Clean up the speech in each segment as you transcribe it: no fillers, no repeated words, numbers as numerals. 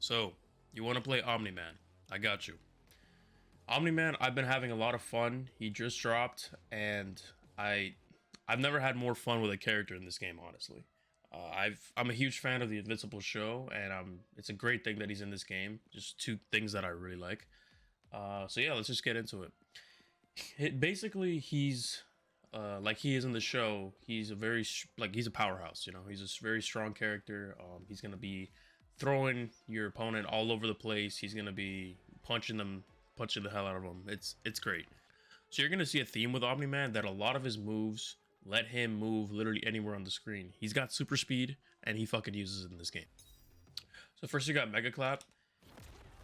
So, you want to play Omni Man? I got you. Omni Man, I've been having a lot of fun. He just dropped, and I've never had more fun with a character in this game, honestly. I'm a huge fan of the Invincible show, and it's a great thing that he's in this game. Just two things that I really like. So yeah, let's just get into it. Basically, he's like he is in the show. He's a he's a powerhouse. You know, he's a very strong character. He's gonna be throwing your opponent all over the place. He's gonna be punching the hell out of them. It's great. So you're gonna see a theme with Omni Man that a lot of his moves let him move literally anywhere on the screen. He's got super speed, and he fucking uses it in this game. So first you got Mega Clap.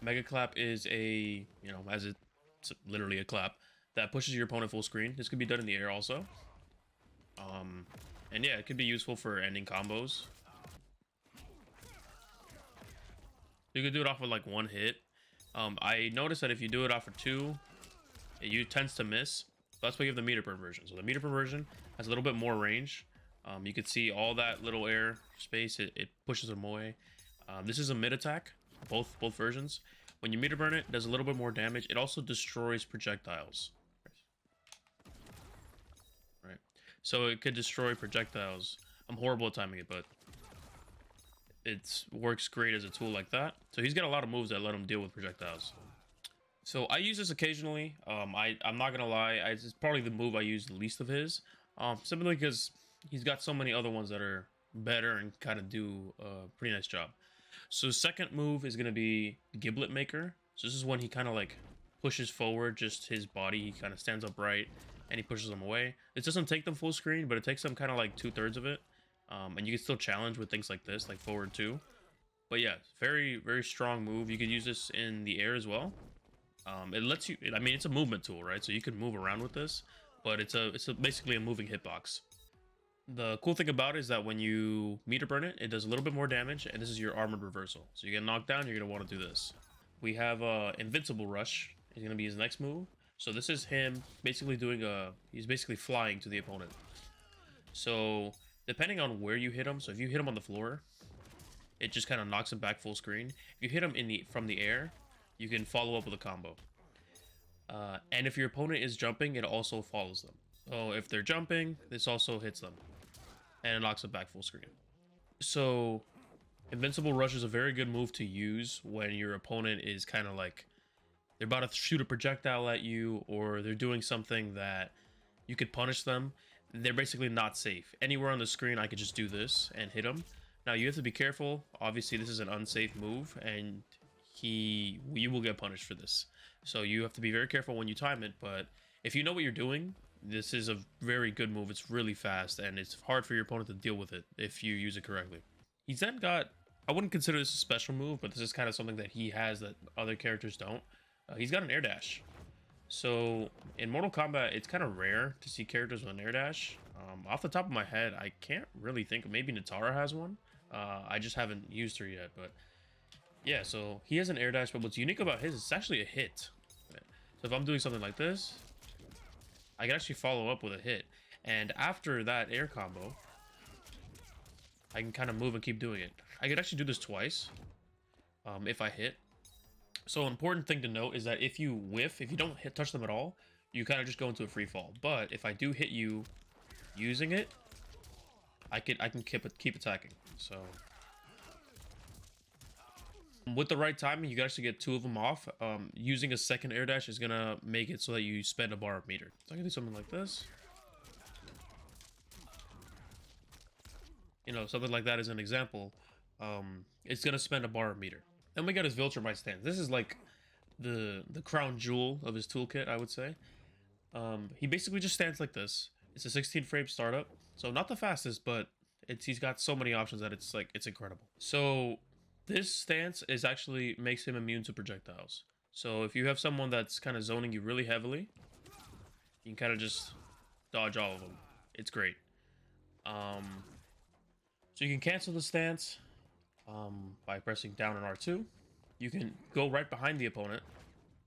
Mega Clap is it's literally a clap that pushes your opponent full screen. This could be done in the air also. And yeah, it could be useful for ending combos. You could do it off of like one hit. I noticed that if you do it off of two, it tends to miss. That's why you have the meter burn version. So the meter burn version has a little bit more range. You can see all that little air space. It pushes them away. This is a mid attack, both versions. When you meter burn it, it does a little bit more damage. It also destroys projectiles. Right. So it could destroy projectiles. I'm horrible at timing it, but it works great as a tool like that. So he's got a lot of moves that let him deal with projectiles. So I use this occasionally. I'm not gonna lie, it's probably the move I use the least of his. Simply because he's got so many other ones that are better and kind of do a pretty nice job. So second move is gonna be Giblet Maker. So this is when he kind of like pushes forward just his body. He kind of stands upright and he pushes them away. It doesn't take them full screen, but it takes them kind of like 2/3 of it. And you can still challenge with things like this, like forward 2. But yeah, very, very strong move. You could use this in the air as well. It lets you, I mean, it's a movement tool, right? So you can move around with this, but it's basically a moving hitbox. The cool thing about it is that when you meter burn it, it does a little bit more damage, and this is your armored reversal. So you get knocked down, you're gonna want to do this. We have Invincible Rush. Is gonna be his next move. So this is him basically he's basically flying to the opponent. So depending on where you hit him, so if you hit him on the floor, it just kind of knocks him back full screen. If you hit him from the air, you can follow up with a combo. And if your opponent is jumping, it also follows them. So if they're jumping, this also hits them. And it knocks them back full screen. So Invincible Rush is a very good move to use when your opponent is kind of like, they're about to shoot a projectile at you, or they're doing something that you could punish them. They're basically not safe. Anywhere on the screen, I could just do this and hit them. Now you have to be careful. Obviously, this is an unsafe move, and you will get punished for this. So you have to be very careful when you time it. But if you know what you're doing, this is a very good move. It's really fast, and it's hard for your opponent to deal with it if you use it correctly. He's then got, I wouldn't consider this a special move, but this is kind of something that he has that other characters don't. He's got an air dash. So in Mortal Kombat, it's kind of rare to see characters with an air dash. Off the top of my head, I can't really think. Maybe Natara has one. I just haven't used her yet, but yeah, so he has an air dash, but what's unique about his is it's actually a hit. So if I'm doing something like this, I can actually follow up with a hit. And after that air combo, I can kind of move and keep doing it. I could actually do this twice if I hit. So an important thing to note is that if you whiff, if you don't touch them at all, you kind of just go into a free fall. But if I do hit you using it, I can keep attacking. So with the right timing, you can actually get 2 of them off. Using a second air dash is gonna make it so that you spend a bar of meter. So I can do something like this. You know, something like that as an example. It's gonna spend a bar of meter. Then we got his Viltrumite stance. This is like the crown jewel of his toolkit, I would say. He basically just stands like this. It's a 16 frame startup, so not the fastest, but he's got so many options that it's incredible. So this stance actually makes him immune to projectiles. So if you have someone that's kind of zoning you really heavily, you can kind of just dodge all of them. It's great. So you can cancel the stance by pressing down on R2. You can go right behind the opponent,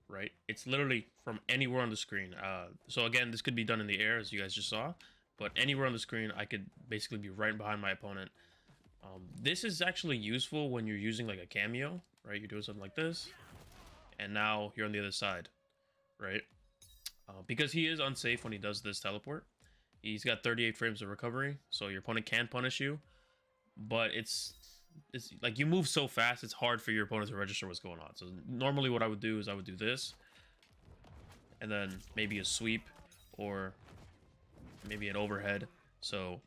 right? It's literally from anywhere on the screen. So again, this could be done in the air, as you guys just saw, but anywhere on the screen, I could basically be right behind my opponent. This is actually useful when you're using like a cameo. right? You're doing something like this, and now you're on the other side, right? Because he is unsafe when he does this teleport. He's got 38 frames of recovery, so your opponent can punish you, but it's like you move so fast, it's hard for your opponent to register what's going on. So normally what I would do is I would do this, and then maybe a sweep, or maybe an overhead. So,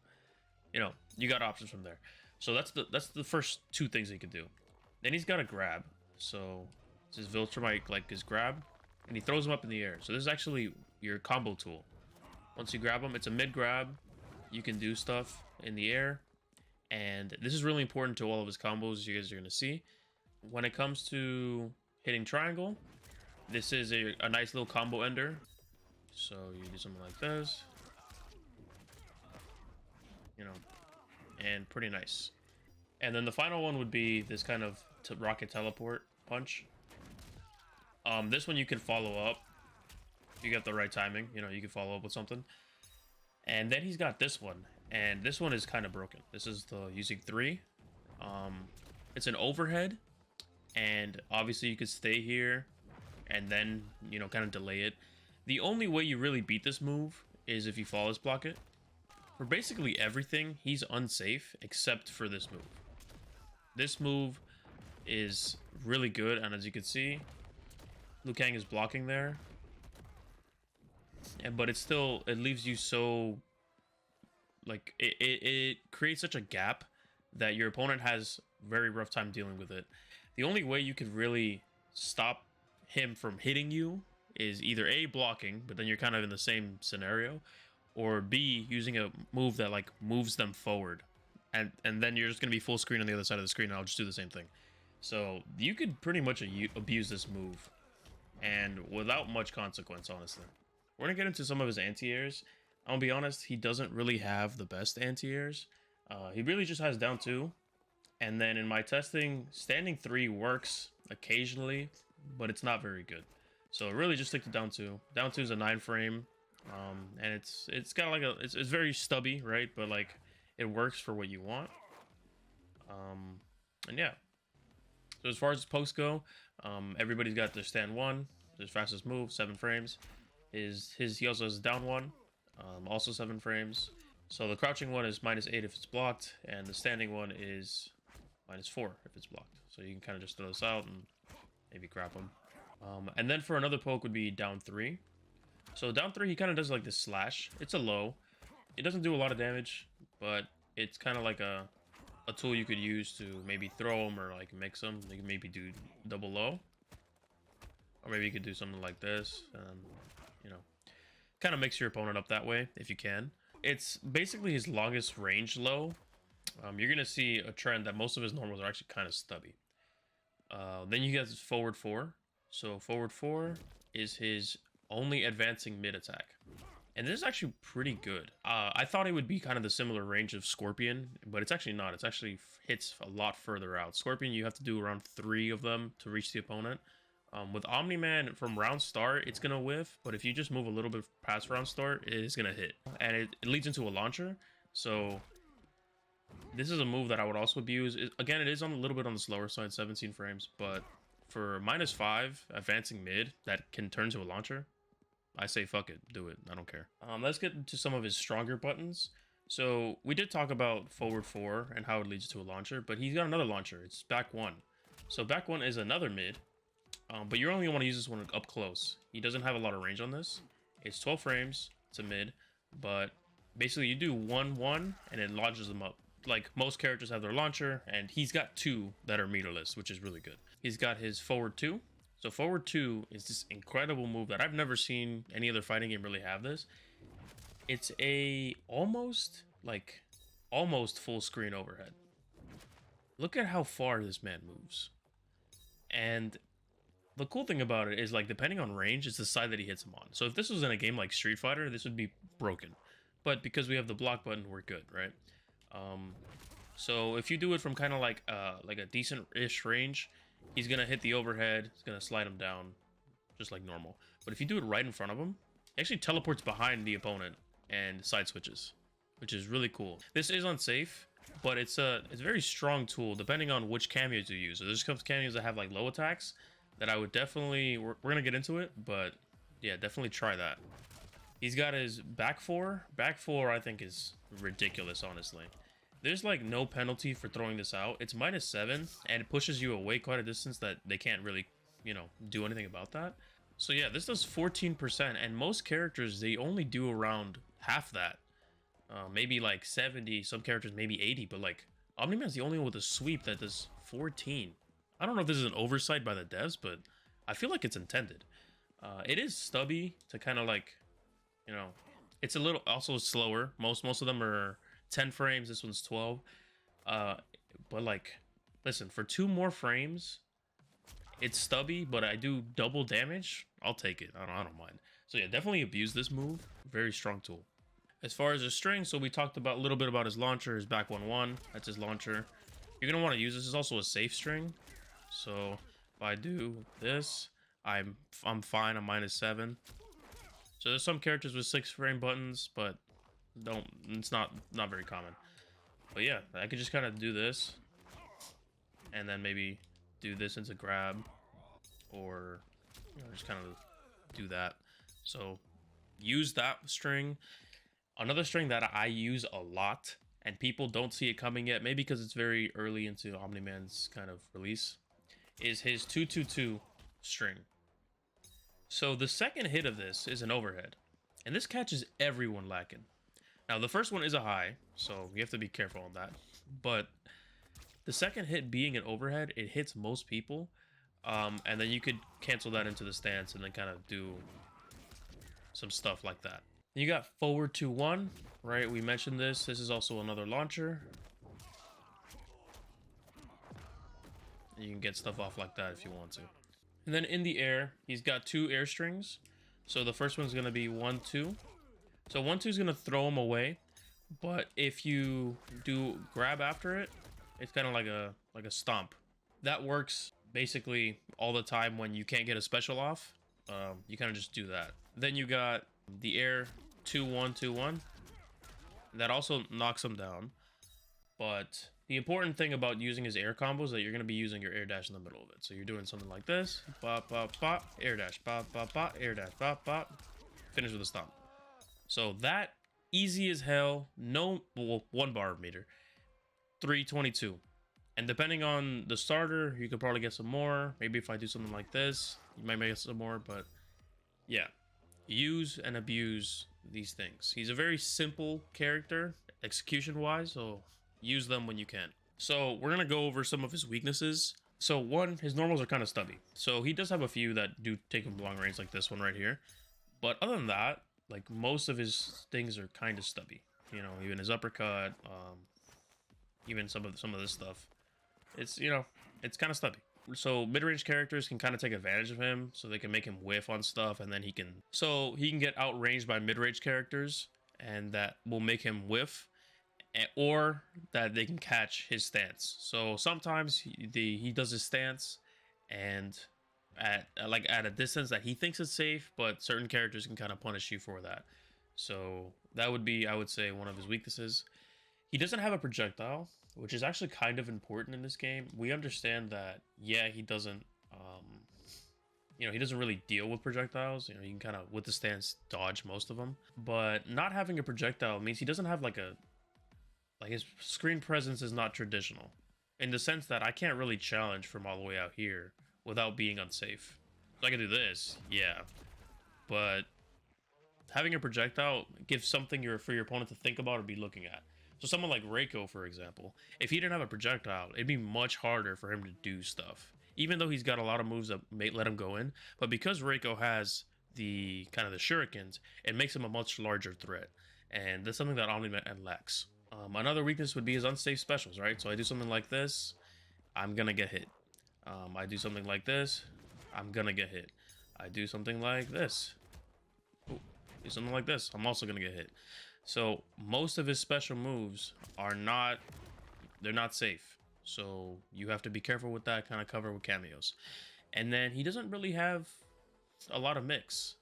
you know, you got options from there. So that's the first two things he could do. Then he's got a grab. So it's his Viltrumite, like his grab, and he throws him up in the air. So this is actually your combo tool. Once you grab him, it's a mid grab. You can do stuff in the air, and this is really important to all of his combos you guys are going to see. When it comes to hitting triangle, this is a nice little combo ender. So you do something like this, you know, and pretty nice. And then the final one would be this kind of rocket teleport punch. This one you can follow up. You got the right timing, you know, you can follow up with something. And then he's got this one, and this one is kind of broken. This is the using 3. It's an overhead, and obviously you could stay here and then, you know, kind of delay it. The only way you really beat this move is if you flawless block it. For basically everything, he's unsafe except for this move. This move is really good, and as you can see, Liu Kang is blocking there. But it's still, it leaves you so, like, it creates such a gap that your opponent has very rough time dealing with it. The only way you could really stop him from hitting you is either A, blocking, but then you're kind of in the same scenario, or B, using a move that like moves them forward, and then you're just gonna be full screen on the other side of the screen, and I'll just do the same thing. So you could pretty much abuse this move, and without much consequence, honestly. We're gonna get into some of his anti-airs. I'll be honest, he doesn't really have the best anti-airs. He really just has down 2, and then in my testing, standing 3 works occasionally, but it's not very good. So really just stick to down 2. Down 2 is a 9 frame, and it's got like it's very stubby, right? But like it works for what you want. And yeah. So as far as pokes go, everybody's got their stand 1, his fastest move, 7 frames. He also has down 1, also 7 frames. So the crouching one is -8 if it's blocked, and the standing one is -4 if it's blocked. So you can kind of just throw this out and maybe grab him. And then for another poke would be down 3. So down 3, he kind of does like this slash. It's a low. It doesn't do a lot of damage, but it's kind of like a tool you could use to maybe throw him or like mix him. You can maybe do double low, or maybe you could do something like this. You know, kind of mix your opponent up that way if you can. It's basically his longest range low. You're gonna see a trend that most of his normals are actually kind of stubby. Then you get his forward 4. So forward 4 is his only advancing mid attack, and this is actually pretty good. I thought it would be kind of the similar range of Scorpion, but it's actually not. It's actually hits a lot further out. Scorpion, you have to do around 3 of them to reach the opponent. With Omni Man, from round start, it's gonna whiff, but if you just move a little bit past round start, it is gonna hit, and it leads into a launcher. So this is a move that I would also abuse. Again, it is on a little bit on the slower side, 17 frames, but for -5 advancing mid that can turn to a launcher, I say fuck it, do it. I don't care. Let's get into some of his stronger buttons. So we did talk about forward 4 and how it leads to a launcher, but he's got another launcher. It's back 1. So back 1 is another mid. But you only want to use this one up close. He doesn't have a lot of range on this. It's 12 frames. It's a mid. But basically you do 1-1 and it launches them up. Like most characters have their launcher, and he's got 2 that are meterless, which is really good. He's got his forward 2. So forward 2 is this incredible move that I've never seen any other fighting game really have this. It's a almost full screen overhead. Look at how far this man moves. And the cool thing about it is, like, depending on range, it's the side that he hits him on. So if this was in a game like Street Fighter, this would be broken. But because we have the block button, we're good, right? So if you do it from kind of like a decent-ish range, he's gonna hit the overhead. It's gonna slide him down, just like normal. But if you do it right in front of him, he actually teleports behind the opponent and side switches, which is really cool. This is unsafe. but it's a very strong tool depending on which cameos you use. So there's some cameos that have like low attacks that I would definitely, we're gonna get into it, but yeah, definitely try that. He's got his back four. Back four I think is ridiculous, honestly. There's like no penalty for throwing this out. It's -7 and it pushes you away quite a distance that they can't really, you know, do anything about that. So yeah, this does 14%, and most characters, they only do around half that. Maybe like 70, some characters maybe 80, but like Omni Man's the only one with a sweep that does 14. I don't know if this is an oversight by the devs, but I feel like it's intended. It is stubby to kind of like, you know, it's a little also slower. Most of them are 10 frames. This one's 12. But like, listen, for 2 more frames, it's stubby, but I do double damage. I'll take it. I don't mind. So yeah, definitely abuse this move. Very strong tool. As far as his string, so we talked about a little bit about his launcher, his back 1-1. That's his launcher. You're gonna want to use this. This is also a safe string. So if I do this, I'm fine. I'm -7. So there's some characters with 6 frame buttons, but it's not very common. But yeah, I could just kind of do this, and then maybe do this into grab, or you know, just kind of do that. So use that string. Another string that I use a lot, and people don't see it coming yet, maybe because it's very early into Omni Man's kind of release, is his 2-2-2 string. So the second hit of this is an overhead, and this catches everyone lacking. Now the first one is a high, so you have to be careful on that. But the second hit being an overhead, it hits most people, and then you could cancel that into the stance and then kind of do some stuff like that. You got forward 2-1, right? We mentioned this. This is also another launcher. You can get stuff off like that if you want to. And then in the air, he's got 2 air strings. So the first one's going to be 1-2. So 1-2 is going to throw him away. But if you do grab after it, it's kind of like a stomp. That works basically all the time when you can't get a special off. You kind of just do that. Then you got the air 2-1-2-1. That also knocks him down. But the important thing about using his air combo is that you're going to be using your air dash in the middle of it. So you're doing something like this. Bop, bop, bop, air dash, bop, bop, bop, air dash, bop, bop. Finish with a stomp. So that, easy as hell. No, well, 1 bar meter. 322. And depending on the starter, you could probably get some more. Maybe if I do something like this, you might get some more. But yeah, use and abuse these things. He's a very simple character, execution-wise, so use them when you can. So we're gonna go over some of his weaknesses. So one, his normals are kind of stubby. So he does have a few that do take him long range, like this one right here. But other than that, like most of his things are kind of stubby. You know, even his uppercut, even some of this stuff. It's, you know, it's kind of stubby. So mid-range characters can kind of take advantage of him, so they can make him whiff on stuff, and then he can get outranged by mid-range characters, and that will make him whiff, or that they can catch his stance. So sometimes he does his stance, and at a distance that he thinks is safe, but certain characters can kind of punish you for that. So that would be, I would say, one of his weaknesses. He doesn't have a projectile, which is actually kind of important in this game. We understand that, yeah, he doesn't, you know, he doesn't really deal with projectiles. You know, you can kind of, with the stance, dodge most of them. But not having a projectile means he doesn't have like his screen presence is not traditional. In the sense that I can't really challenge from all the way out here without being unsafe. So I can do this, yeah. But having a projectile gives something for your opponent to think about or be looking at. So someone like Reiko, for example, if he didn't have a projectile, it'd be much harder for him to do stuff. Even though he's got a lot of moves that may let him go in, but because Reiko has the kind of the shurikens, it makes him a much larger threat. And that's something that Omni Man lacks. Another weakness would be his unsafe specials, right? So I do something like this, I'm gonna get hit. I do something like this, I'm gonna get hit. I do something like this. Ooh, do something like this, I'm also gonna get hit. So most of his special moves are not safe. So you have to be careful with that, kind of cover with cameos. And then he doesn't really have a lot of mix.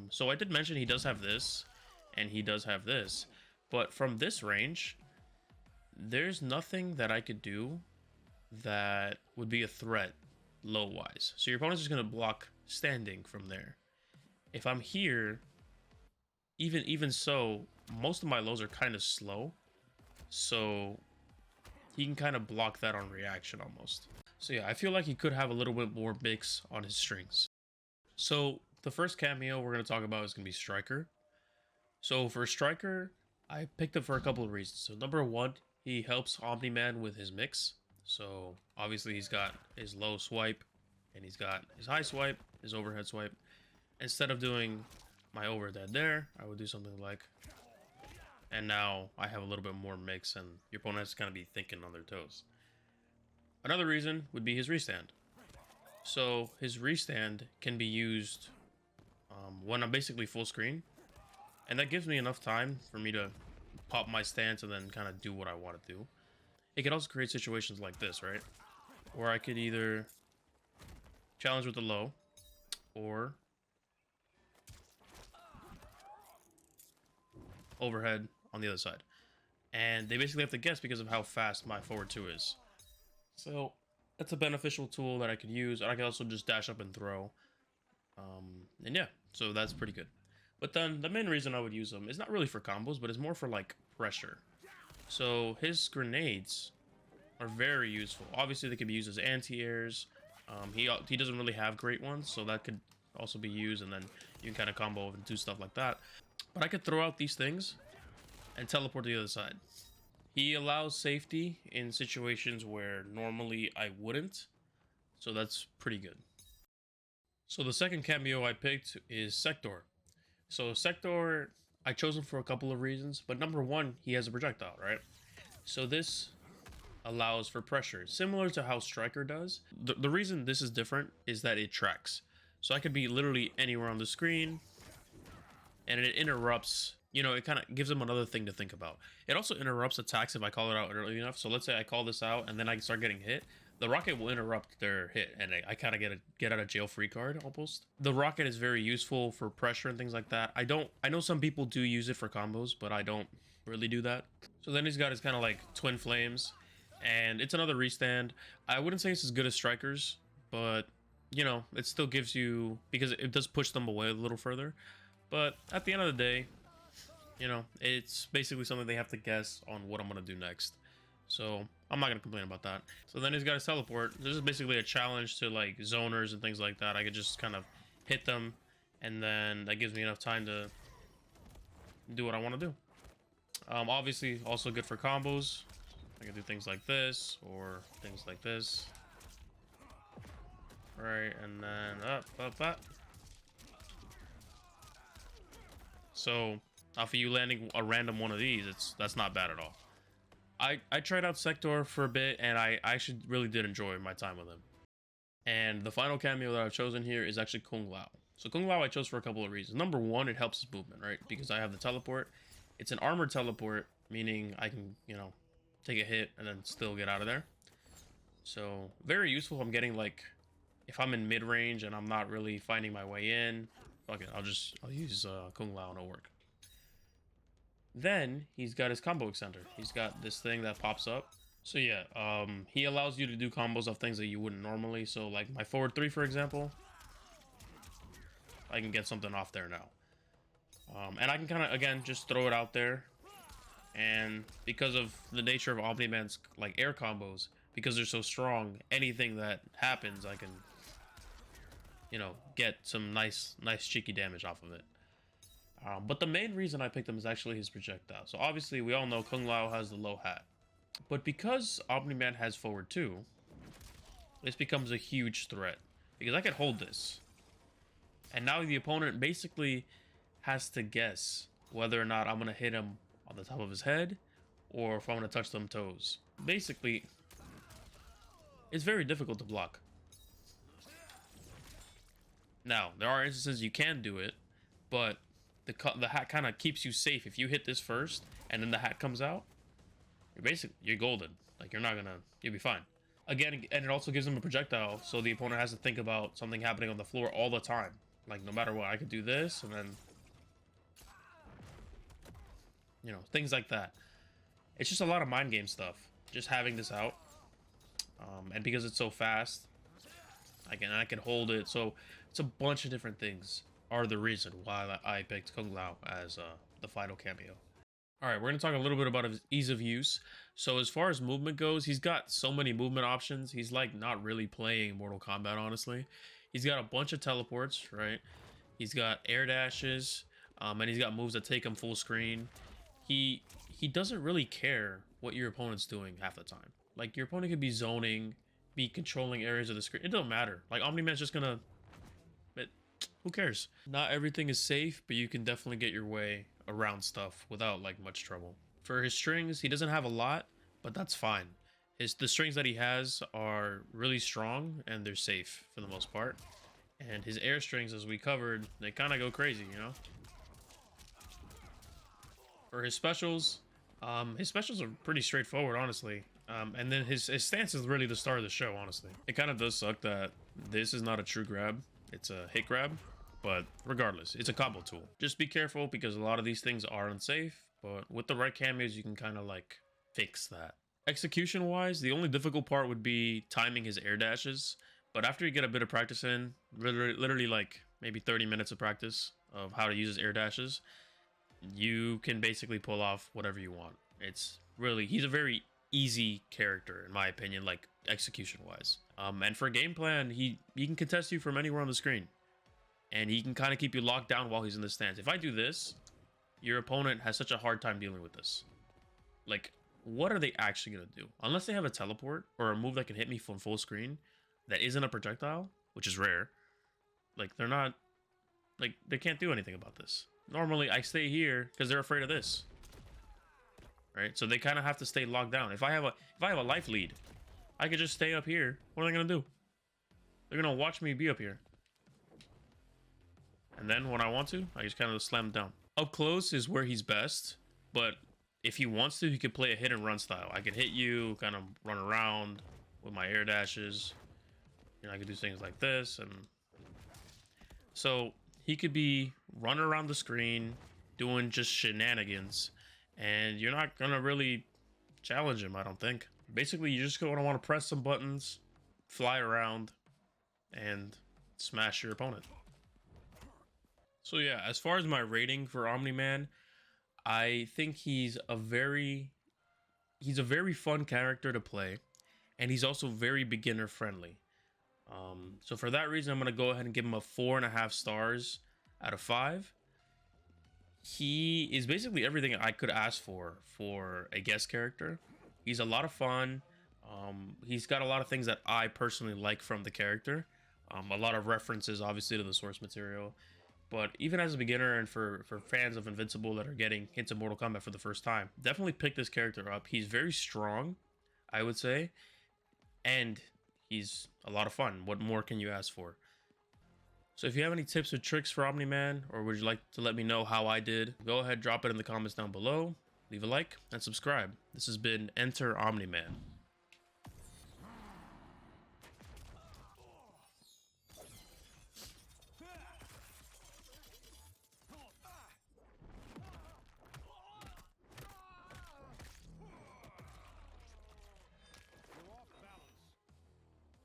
So I did mention he does have this, and he does have this. But from this range, there's nothing that I could do that would be a threat low wise. So your opponent's just gonna block standing from there. If I'm here, even so, most of my lows are kind of slow, so he can kind of block that on reaction almost. So yeah, I feel like he could have a little bit more mix on his strings. So the first cameo we're going to talk about is going to be Striker. So for Striker, I picked him for a couple of reasons. So number one, he helps Omni Man with his mix. So obviously he's got his low swipe and he's got his high swipe, his overhead swipe. Instead of doing my overhead there, I would do something like, and now I have a little bit more mix and your opponent has to kind of be thinking on their toes. Another reason would be his restand. So his restand can be used when I'm basically full screen, and that gives me enough time for me to pop my stance and then kind of do what I want to do. It can also create situations like this, right? Where I could either challenge with the low or overhead on the other side. And they basically have to guess because of how fast my forward 2 is. So that's a beneficial tool that I could use. I can also just dash up and throw. And yeah, so that's pretty good. But then the main reason I would use them is not really for combos, but it's more for like pressure. So his grenades are very useful. Obviously they can be used as anti-airs. He doesn't really have great ones, so that could also be used, and then you can kind of combo and do stuff like that. But I could throw out these things and teleport to the other side. He allows safety in situations where normally I wouldn't, so that's pretty good. So the second cameo I picked is Sector. So Sector, I chose him for a couple of reasons, but number one, he has a projectile, right? So this allows for pressure, similar to how Striker does. The reason this is different is that it tracks. So I could be literally anywhere on the screen, and it interrupts, you know, it kind of gives them another thing to think about. It also interrupts attacks if I call it out early enough. So let's say I call this out and then I start getting hit. The rocket will interrupt their hit, and I kind of get a get out of jail free card almost. The rocket is very useful for pressure and things like that. I know some people do use it for combos, but I don't really do that. So then he's got his kind of like twin flames, and it's another restand. I wouldn't say it's as good as Strikers, but you know, it still gives you, because it does push them away a little further. But at the end of the day, you know, it's basically something they have to guess on what I'm going to do next. So I'm not going to complain about that. So then he's got his teleport. This is basically a challenge to like zoners and things like that. I could just kind of hit them, and then that gives me enough time to do what I want to do. Obviously also good for combos. I can do things like this or things like this. Right, and then up. So off of you landing a random one of these, that's not bad at all. I tried out Sector for a bit, and I actually really did enjoy my time with him. And the final cameo that I've chosen here is actually Kung Lao. So Kung Lao I chose for a couple of reasons. Number one, it helps his movement, right? Because I have the teleport. It's an armored teleport, meaning I can, you know, take a hit and then still get out of there. So very useful if I'm getting like, if I'm in mid-range and I'm not really finding my way in, fuck it, I'll use Kung Lao and it'll work. Then he's got his combo extender. He's got this thing that pops up. So yeah, he allows you to do combos of things that you wouldn't normally. So like my forward 3, for example, I can get something off there now. And I can kind of, again, just throw it out there. And because of the nature of Omni Man's like air combos, because they're so strong, anything that happens, I can, you know, get some nice cheeky damage off of it. But the main reason I picked him is actually his projectile. So obviously we all know Kung Lao has the low hat. But because Omni Man has forward 2, this becomes a huge threat. Because I can hold this. And now the opponent basically has to guess whether or not I'm going to hit him on the top of his head, or if I'm going to touch them toes. Basically, it's very difficult to block. Now, there are instances you can do it, but the hat kind of keeps you safe. If you hit this first, and then the hat comes out, you're golden. Like, you'll be fine. Again, and it also gives them a projectile, so the opponent has to think about something happening on the floor all the time. Like, no matter what, I could do this, and then, you know, things like that. It's just a lot of mind game stuff. Just having this out, and because it's so fast, I can hold it. So it's a bunch of different things are the reason why I picked Kung Lao as the final cameo. All right, we're gonna talk a little bit about his ease of use. So as far as movement goes, he's got so many movement options. He's like not really playing Mortal Kombat, honestly. He's got a bunch of teleports, right? He's got air dashes, and he's got moves that take him full screen. He doesn't really care what your opponent's doing half the time. Like, your opponent could be zoning, be controlling areas of the screen. It don't matter. Like, Omni Man's just gonna... who cares? Not everything is safe, but you can definitely get your way around stuff without, like, much trouble. For his strings, he doesn't have a lot, but that's fine. The strings that he has are really strong, and they're safe for the most part. And his air strings, as we covered, they kind of go crazy, you know? For his specials are pretty straightforward, honestly. And then his stance is really the star of the show, honestly. It kind of does suck that this is not a true grab. It's a hit grab, but regardless, it's a combo tool. Just be careful because a lot of these things are unsafe, but with the right cameos, you can kind of like fix that. Execution-wise, the only difficult part would be timing his air dashes. But after you get a bit of practice in, literally like maybe 30 minutes of practice of how to use his air dashes, you can basically pull off whatever you want. It's really, he's a very easy character in my opinion, like execution wise. And for game plan, he can contest you from anywhere on the screen, and he can kind of keep you locked down while he's in the stance. If I do this, your opponent has such a hard time dealing with this. Like, what are they actually gonna do? Unless they have a teleport or a move that can hit me from full screen that isn't a projectile, which is rare. Like, they're not, like, they can't do anything about this. Normally I stay here because they're afraid of this, right? So they kind of have to stay locked down. If I have a life lead, I could just stay up here. What are they gonna do? They're gonna watch me be up here, and then when I want to, I just kind of slam down. Up close is where he's best, but if he wants to, he could play a hit and run style. I could hit you, kind of run around with my air dashes. You know, I could do things like this, and so he could be running around the screen doing just shenanigans, and you're not gonna really challenge him, I don't think. Basically, you just gonna want to press some buttons, fly around, and smash your opponent. So yeah, as far as my rating for Omni Man, I think he's a very fun character to play, and he's also very beginner friendly. So for that reason, I'm gonna go ahead and give him a 4.5 stars out of 5. He is basically everything I could ask for a guest character. He's a lot of fun. He's got a lot of things that I personally like from the character. A lot of references, obviously, to the source material. But even as a beginner and for fans of Invincible that are getting into Mortal Kombat for the first time, definitely pick this character up. He's very strong, I would say, and he's a lot of fun. What more can you ask for? So if you have any tips or tricks for Omni Man, or would you like to let me know how I did, go ahead, drop it in the comments down below, leave a like, and subscribe. This has been Enter Omni Man.